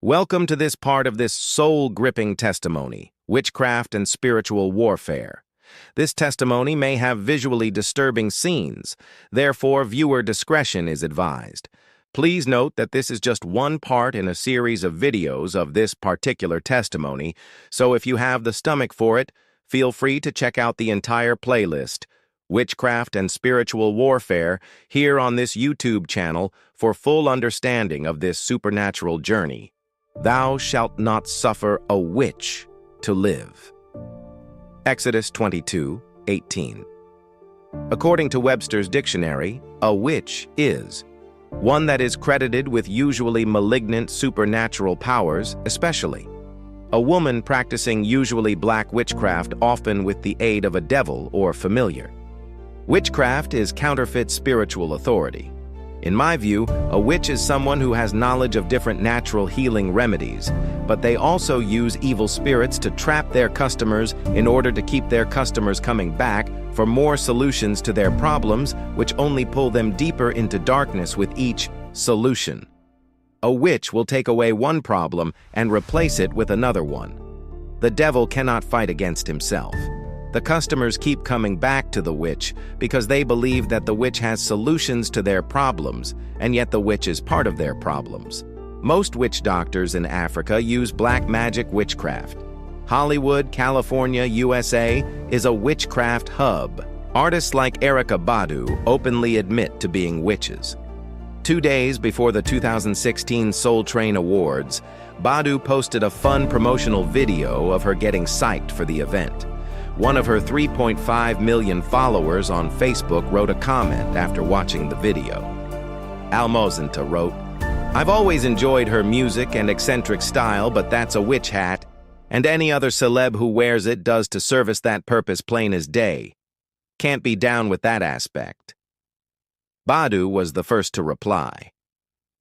Welcome to this part of this soul-gripping testimony, Witchcraft and Spiritual Warfare. This testimony may have visually disturbing scenes, therefore viewer discretion is advised. Please note that this is just one part in a series of videos of this particular testimony, so if you have the stomach for it, feel free to check out the entire playlist, Witchcraft and Spiritual Warfare, here on this YouTube channel for full understanding of this supernatural journey. Thou shalt not suffer a witch to live. Exodus 22:18. According to Webster's dictionary, a witch is one that is credited with usually malignant supernatural powers, especially a woman practicing usually black witchcraft, often with the aid of a devil or familiar. Witchcraft is counterfeit spiritual authority. In my view, a witch is someone who has knowledge of different natural healing remedies, but they also use evil spirits to trap their customers in order to keep their customers coming back for more solutions to their problems, which only pull them deeper into darkness with each solution. A witch will take away one problem and replace it with another one. The devil cannot fight against himself. The customers keep coming back to the witch because they believe that the witch has solutions to their problems, and yet the witch is part of their problems. Most witch doctors in Africa use black magic witchcraft. Hollywood, California, USA is a witchcraft hub. Artists like Erykah Badu openly admit to being witches. 2 days before the 2016 Soul Train Awards, Badu posted a fun promotional video of her getting psyched for the event. One of her 3.5 million followers on Facebook wrote a comment after watching the video. Almozenta wrote, "I've always enjoyed her music and eccentric style, but that's a witch hat, and any other celeb who wears it does to service that purpose plain as day. Can't be down with that aspect." Badu was the first to reply,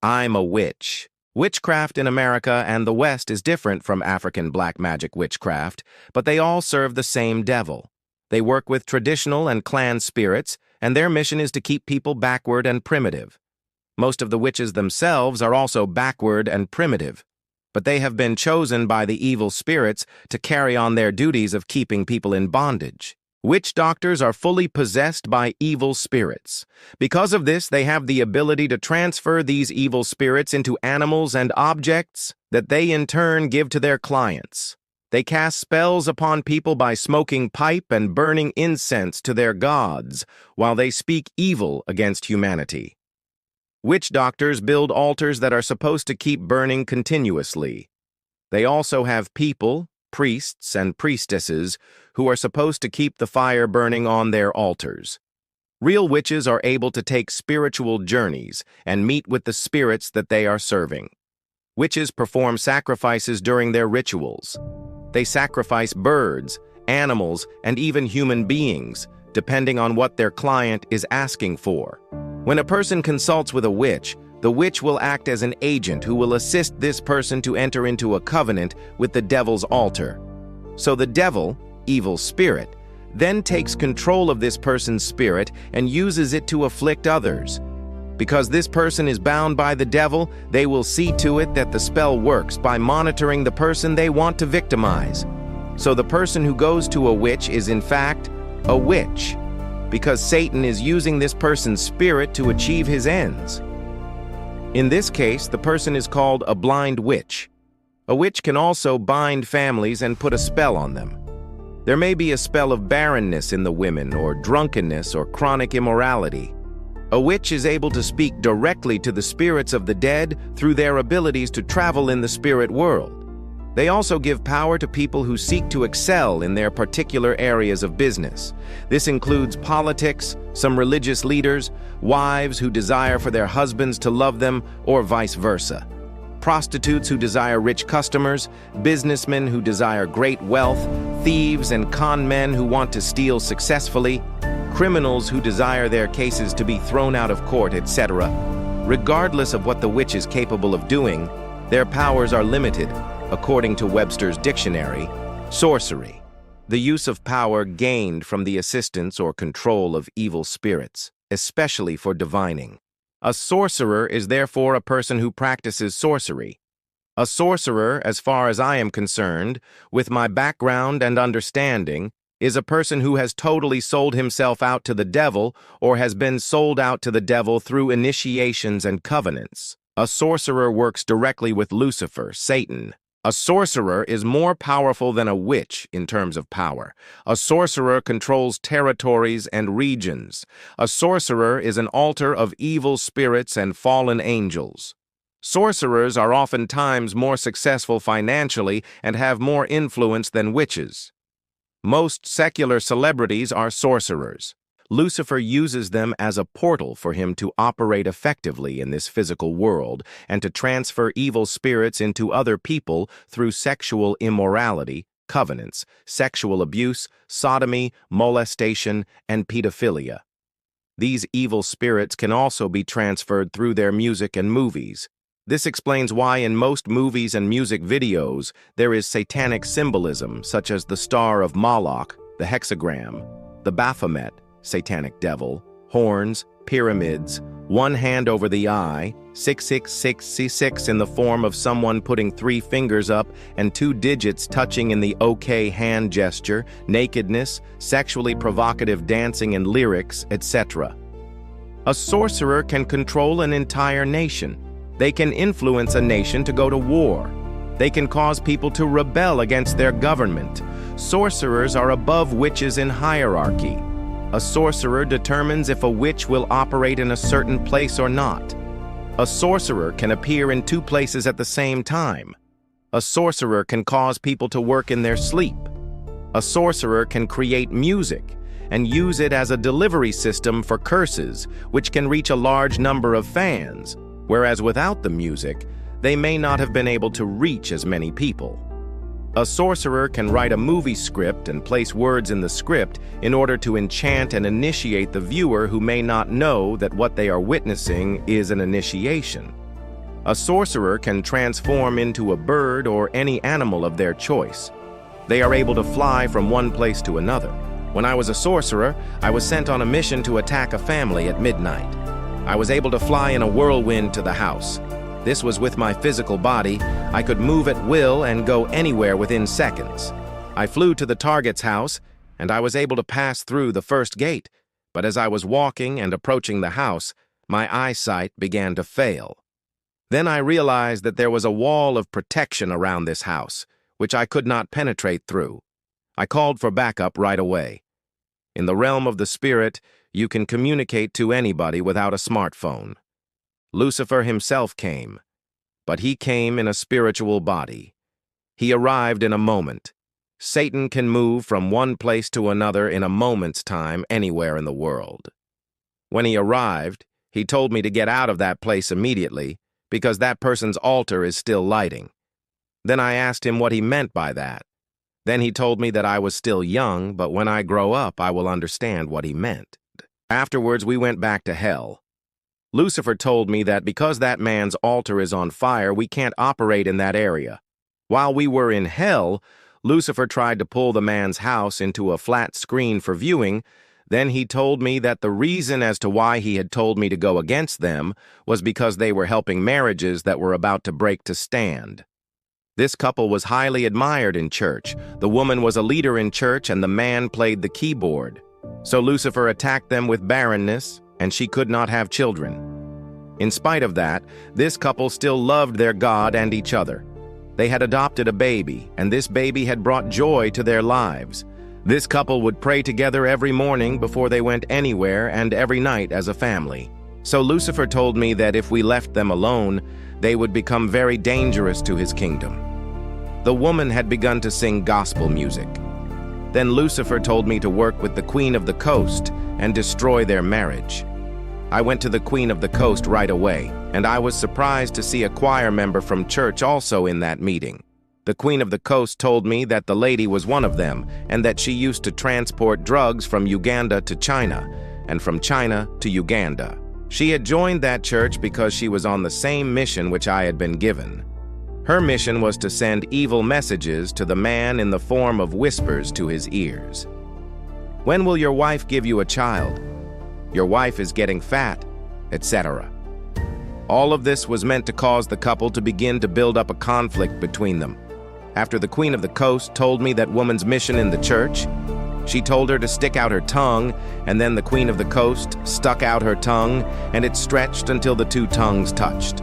"I'm a witch. Witchcraft in America and the West is different from African black magic witchcraft, but they all serve the same devil. They work with traditional and clan spirits, and their mission is to keep people backward and primitive. Most of the witches themselves are also backward and primitive, but they have been chosen by the evil spirits to carry on their duties of keeping people in bondage. Witch doctors are fully possessed by evil spirits. Because of this, they have the ability to transfer these evil spirits into animals and objects that they in turn give to their clients. They cast spells upon people by smoking pipe and burning incense to their gods, while they speak evil against humanity. Witch doctors build altars that are supposed to keep burning continuously. They also have people, priests and priestesses, who are supposed to keep the fire burning on their altars. Real witches are able to take spiritual journeys and meet with the spirits that they are serving. Witches perform sacrifices during their rituals. They sacrifice birds, animals, and even human beings, depending on what their client is asking for. When a person consults with a witch, the witch will act as an agent who will assist this person to enter into a covenant with the devil's altar. So the devil, evil spirit, then takes control of this person's spirit and uses it to afflict others. Because this person is bound by the devil, they will see to it that the spell works by monitoring the person they want to victimize. So the person who goes to a witch is in fact a witch, because Satan is using this person's spirit to achieve his ends. In this case, the person is called a blind witch. A witch can also bind families and put a spell on them. There may be a spell of barrenness in the women, or drunkenness, or chronic immorality. A witch is able to speak directly to the spirits of the dead through their abilities to travel in the spirit world. They also give power to people who seek to excel in their particular areas of business. This includes politics, some religious leaders, wives who desire for their husbands to love them, or vice versa. Prostitutes who desire rich customers, businessmen who desire great wealth, thieves and con men who want to steal successfully, criminals who desire their cases to be thrown out of court, etc. Regardless of what the witch is capable of doing, their powers are limited. According to Webster's dictionary, sorcery, the use of power gained from the assistance or control of evil spirits, especially for divining. A sorcerer is therefore a person who practices sorcery. A sorcerer, as far as I am concerned, with my background and understanding, is a person who has totally sold himself out to the devil or has been sold out to the devil through initiations and covenants. A sorcerer works directly with Lucifer, Satan. A sorcerer is more powerful than a witch in terms of power. A sorcerer controls territories and regions. A sorcerer is an altar of evil spirits and fallen angels. Sorcerers are oftentimes more successful financially and have more influence than witches. Most secular celebrities are sorcerers. Lucifer uses them as a portal for him to operate effectively in this physical world and to transfer evil spirits into other people through sexual immorality, covenants, sexual abuse, sodomy, molestation, and pedophilia. These evil spirits can also be transferred through their music and movies. This explains why in most movies and music videos there is satanic symbolism such as the Star of Moloch, the hexagram, the Baphomet, satanic devil, horns, pyramids, one hand over the eye, 666 in the form of someone putting 3 fingers up and 2 digits touching in the OK hand gesture, nakedness, sexually provocative dancing and lyrics, etc. A sorcerer can control an entire nation. They can influence a nation to go to war. They can cause people to rebel against their government. Sorcerers are above witches in hierarchy. A sorcerer determines if a witch will operate in a certain place or not. A sorcerer can appear in 2 places at the same time. A sorcerer can cause people to work in their sleep. A sorcerer can create music and use it as a delivery system for curses, which can reach a large number of fans, whereas without the music, they may not have been able to reach as many people. A sorcerer can write a movie script and place words in the script in order to enchant and initiate the viewer who may not know that what they are witnessing is an initiation. A sorcerer can transform into a bird or any animal of their choice. They are able to fly from one place to another. When I was a sorcerer, I was sent on a mission to attack a family at midnight. I was able to fly in a whirlwind to the house. This was with my physical body. I could move at will and go anywhere within seconds. I flew to the target's house, and I was able to pass through the first gate, but as I was walking and approaching the house, my eyesight began to fail. Then I realized that there was a wall of protection around this house, which I could not penetrate through. I called for backup right away. In the realm of the spirit, you can communicate to anybody without a smartphone. Lucifer himself came, but he came in a spiritual body. He arrived in a moment. Satan can move from one place to another in a moment's time anywhere in the world. When he arrived, he told me to get out of that place immediately because that person's altar is still lighting. Then I asked him what he meant by that. Then he told me that I was still young, but when I grow up, I will understand what he meant. Afterwards, we went back to hell. Lucifer told me that because that man's altar is on fire, we can't operate in that area. While we were in hell, Lucifer tried to pull the man's house into a flat screen for viewing. Then he told me that the reason as to why he had told me to go against them was because they were helping marriages that were about to break to stand. This couple was highly admired in church. The woman was a leader in church and the man played the keyboard. So Lucifer attacked them with barrenness, and she could not have children. In spite of that, this couple still loved their God and each other. They had adopted a baby, and this baby had brought joy to their lives. This couple would pray together every morning before they went anywhere and every night as a family. So Lucifer told me that if we left them alone, they would become very dangerous to his kingdom. The woman had begun to sing gospel music. Then Lucifer told me to work with the Queen of the Coast and destroy their marriage. I went to the Queen of the Coast right away, and I was surprised to see a choir member from church also in that meeting. The Queen of the Coast told me that the lady was one of them, and that she used to transport drugs from Uganda to China, and from China to Uganda. She had joined that church because she was on the same mission which I had been given. Her mission was to send evil messages to the man in the form of whispers to his ears. When will your wife give you a child? Your wife is getting fat, etc. All of this was meant to cause the couple to begin to build up a conflict between them. After the Queen of the Coast told me that woman's mission in the church, she told her to stick out her tongue, and then the Queen of the Coast stuck out her tongue, and it stretched until the two tongues touched.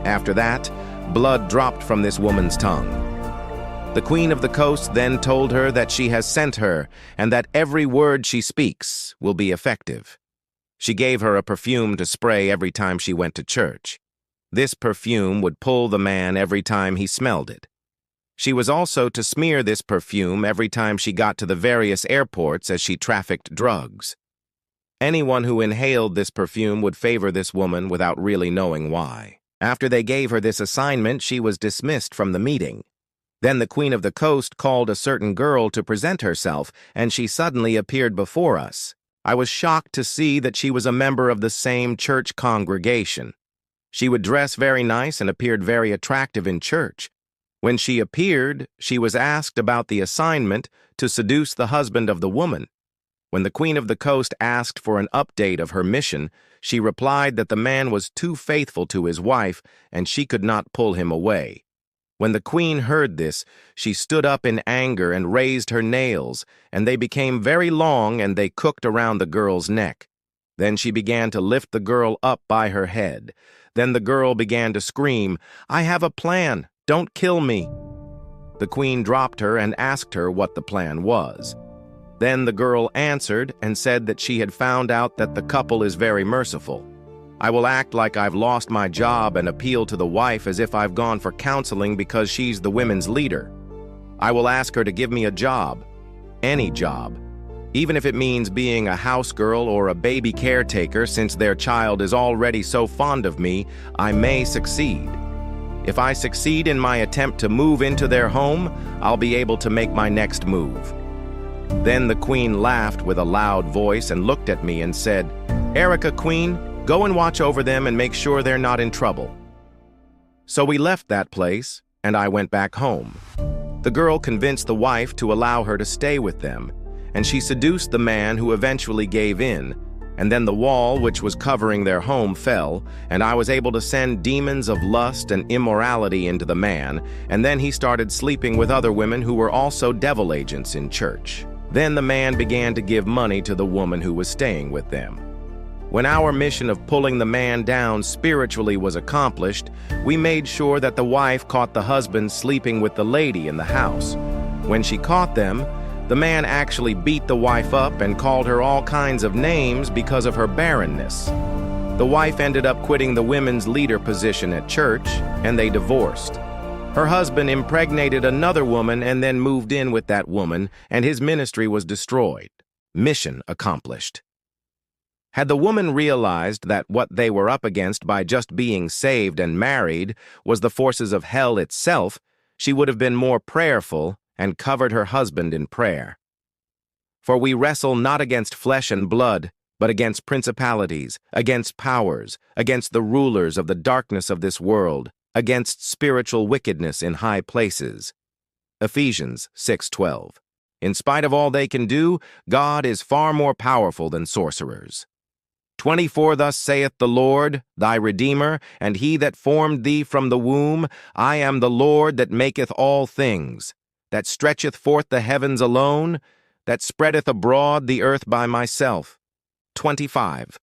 After that, blood dropped from this woman's tongue. The Queen of the Coast then told her that she has sent her, and that every word she speaks will be effective. She gave her a perfume to spray every time she went to church. This perfume would pull the man every time he smelled it. She was also to smear this perfume every time she got to the various airports as she trafficked drugs. Anyone who inhaled this perfume would favor this woman without really knowing why. After they gave her this assignment, she was dismissed from the meeting. Then the Queen of the Coast called a certain girl to present herself, and she suddenly appeared before us. I was shocked to see that she was a member of the same church congregation. She would dress very nice and appeared very attractive in church. When she appeared, she was asked about the assignment to seduce the husband of the woman. When the Queen of the Coast asked for an update of her mission, she replied that the man was too faithful to his wife and she could not pull him away. When the Queen heard this, she stood up in anger and raised her nails, and they became very long and they cooked around the girl's neck. Then she began to lift the girl up by her head. Then the girl began to scream, "I have a plan! Don't kill me!" The Queen dropped her and asked her what the plan was. Then the girl answered and said that she had found out that the couple is very merciful. "I will act like I've lost my job and appeal to the wife as if I've gone for counseling because she's the women's leader. I will ask her to give me a job, any job, even if it means being a house girl or a baby caretaker. Since their child is already so fond of me, I may succeed. If I succeed in my attempt to move into their home, I'll be able to make my next move." Then the Queen laughed with a loud voice and looked at me and said, "Erica, Queen, go and watch over them and make sure they're not in trouble." So we left that place, and I went back home. The girl convinced the wife to allow her to stay with them, and she seduced the man, who eventually gave in, and then the wall which was covering their home fell, and I was able to send demons of lust and immorality into the man, and then he started sleeping with other women who were also devil agents in church. Then the man began to give money to the woman who was staying with them. When our mission of pulling the man down spiritually was accomplished, we made sure that the wife caught the husband sleeping with the lady in the house. When she caught them, the man actually beat the wife up and called her all kinds of names because of her barrenness. The wife ended up quitting the women's leader position at church, and they divorced. Her husband impregnated another woman and then moved in with that woman, and his ministry was destroyed. Mission accomplished. Had the woman realized that what they were up against by just being saved and married was the forces of hell itself, she would have been more prayerful and covered her husband in prayer. For we wrestle not against flesh and blood, but against principalities, against powers, against the rulers of the darkness of this world, against spiritual wickedness in high places. Ephesians 6:12. In spite of all they can do, God is far more powerful than sorcerers. 24 Thus saith the Lord, thy Redeemer, and he that formed thee from the womb, I am the Lord that maketh all things, that stretcheth forth the heavens alone, that spreadeth abroad the earth by myself. 25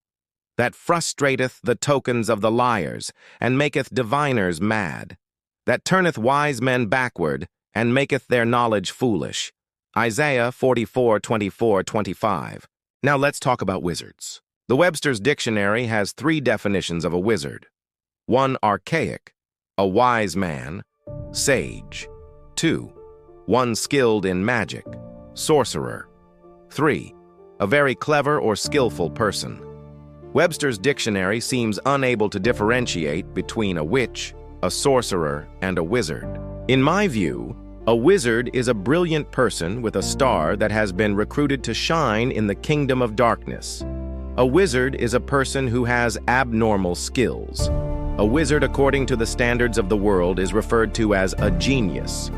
That frustrateth the tokens of the liars, and maketh diviners mad, that turneth wise men backward, and maketh their knowledge foolish. Isaiah 44:24-25. Now let's talk about wizards. The Webster's Dictionary has 3 definitions of a wizard. 1. Archaic, a wise man, sage. 2. One skilled in magic, sorcerer. 3. A very clever or skillful person. Webster's Dictionary seems unable to differentiate between a witch, a sorcerer, and a wizard. In my view, a wizard is a brilliant person with a star that has been recruited to shine in the kingdom of darkness. A wizard is a person who has abnormal skills. A wizard, according to the standards of the world, is referred to as a genius.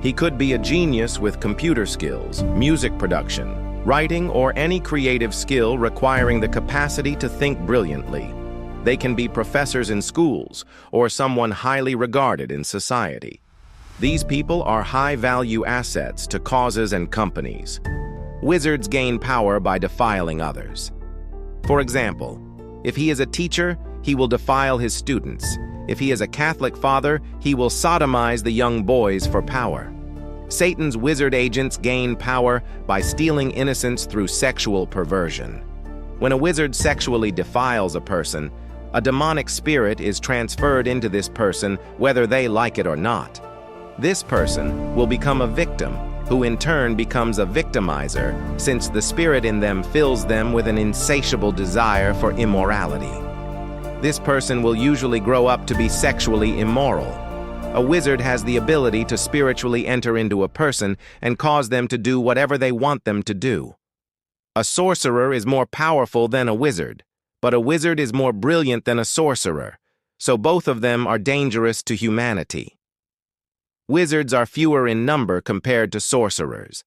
He could be a genius with computer skills, music production, writing, or any creative skill requiring the capacity to think brilliantly. They can be professors in schools or someone highly regarded in society. These people are high-value assets to causes and companies. Wizards gain power by defiling others. For example, if he is a teacher, he will defile his students. If he is a Catholic father, he will sodomize the young boys for power. Satan's wizard agents gain power by stealing innocence through sexual perversion. When a wizard sexually defiles a person, a demonic spirit is transferred into this person whether they like it or not. This person will become a victim, who in turn becomes a victimizer, since the spirit in them fills them with an insatiable desire for immorality. This person will usually grow up to be sexually immoral. A wizard has the ability to spiritually enter into a person and cause them to do whatever they want them to do. A sorcerer is more powerful than a wizard, but a wizard is more brilliant than a sorcerer, so both of them are dangerous to humanity. Wizards are fewer in number compared to sorcerers.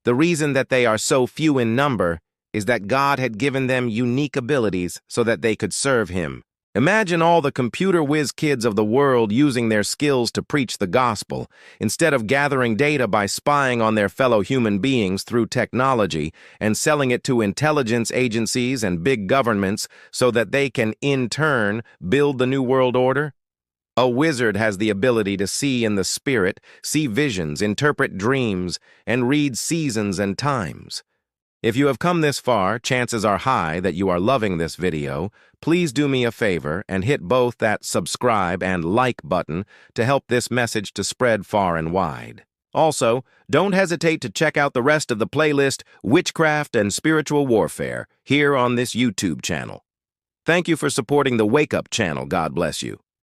The reason that they are so few in number is that God had given them unique abilities so that they could serve Him. Imagine all the computer whiz kids of the world using their skills to preach the gospel, instead of gathering data by spying on their fellow human beings through technology and selling it to intelligence agencies and big governments so that they can, in turn, build the New World Order. A wizard has the ability to see in the spirit, see visions, interpret dreams, and read seasons and times. If you have come this far, chances are high that you are loving this video. Please do me a favor and hit both that subscribe and like button to help this message to spread far and wide. Also, don't hesitate to check out the rest of the playlist, Witchcraft and Spiritual Warfare, here on this YouTube channel. Thank you for supporting the Wake Up channel. God bless you.